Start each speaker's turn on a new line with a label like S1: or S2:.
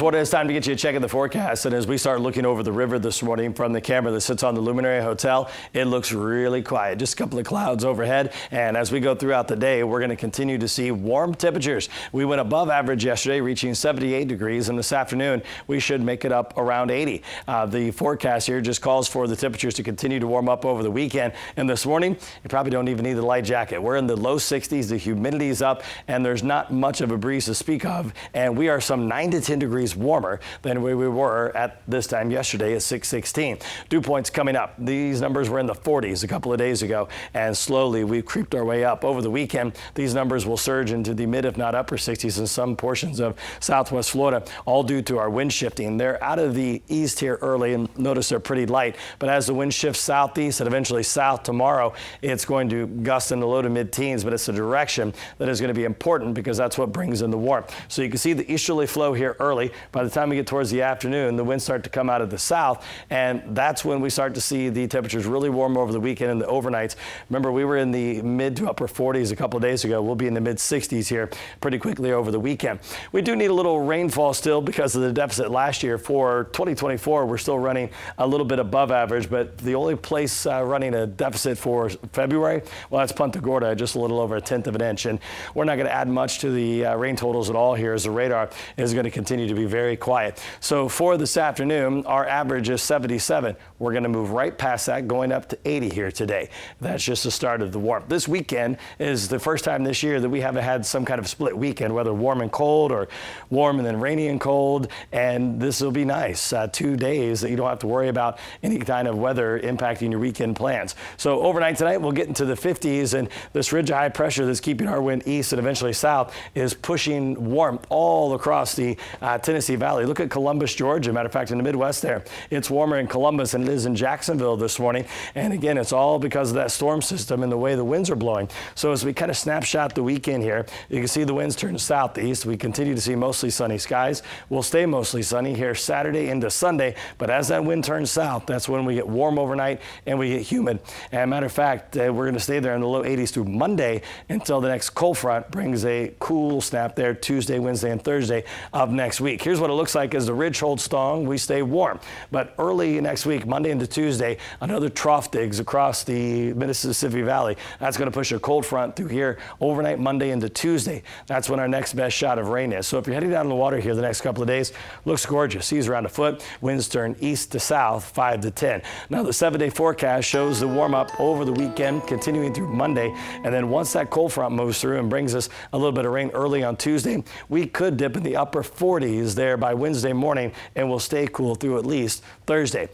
S1: Florida, it's time to get you a check of the forecast. And as we start looking over the river this morning from the camera that sits on the Luminary Hotel, it looks really quiet. Just a couple of clouds overhead. And as we go throughout the day, we're going to continue to see warm temperatures. We went above average yesterday, reaching 78 degrees. And this afternoon, we should make it up around 80. The forecast here just calls for the temperatures to continue to warm up over the weekend. And this morning, you probably don't even need the light jacket. We're in the low 60s. The humidity's up, and there's not much of a breeze to speak of. And we are some 9 to 10 degrees warmer than we were at this time yesterday at 6:16. Dew points coming up. These numbers were in the 40s a couple of days ago, and slowly we've creeped our way up. Over the weekend, these numbers will surge into the mid, if not upper 60s in some portions of southwest Florida, all due to our wind shifting. They're out of the east here early, and notice they're pretty light. But as the wind shifts southeast and eventually south tomorrow, it's going to gust in the low to mid-teens, but it's a direction that is going to be important because that's what brings in the warmth. So you can see the easterly flow here early. By the time we get towards the afternoon, the winds start to come out of the south, and that's when we start to see the temperatures really warm over the weekend and the overnights. Remember, we were in the mid to upper 40s a couple of days ago. We'll be in the mid 60s here pretty quickly over the weekend. We do need a little rainfall still because of the deficit last year. For 2024, we're still running a little bit above average, but the only place running a deficit for February, well, that's Punta Gorda, just a little over 1/10 of an inch. And we're not going to add much to the rain totals at all here, as the radar is going to continue to be very quiet. So for this afternoon, our average is 77. We're going to move right past that, going up to 80 here today. That's just the start of the warmth. This weekend is the first time this year that we haven't had some kind of split weekend, whether warm and cold or warm and then rainy and cold. And this will be nice. 2 days that you don't have to worry about any kind of weather impacting your weekend plans. So overnight tonight, we'll get into the 50s, and this ridge of high pressure that's keeping our wind east and eventually south is pushing warmth all across the Tennessee Valley. Look at Columbus, Georgia. Matter of fact, in the Midwest there, it's warmer in Columbus than it is in Jacksonville this morning. And again, it's all because of that storm system and the way the winds are blowing. So as we kind of snapshot the weekend here, you can see the winds turn southeast. We continue to see mostly sunny skies. We'll stay mostly sunny here Saturday into Sunday. But as that wind turns south, that's when we get warm overnight and we get humid. And matter of fact, we're going to stay there in the low 80s through Monday until the next cold front brings a cool snap there Tuesday, Wednesday, and Thursday of next week. Here's what it looks like as the ridge holds strong. We stay warm. But early next week, Monday into Tuesday, another trough digs across the Mississippi Valley. That's going to push a cold front through here overnight Monday into Tuesday. That's when our next best shot of rain is. So if you're heading down in the water here the next couple of days, looks gorgeous. Seas around a foot. Winds turn east to south 5 to 10. Now the 7-day forecast shows the warm up over the weekend continuing through Monday. And then once that cold front moves through and brings us a little bit of rain early on Tuesday, we could dip in the upper 40s there by Wednesday morning, and we'll stay cool through at least Thursday.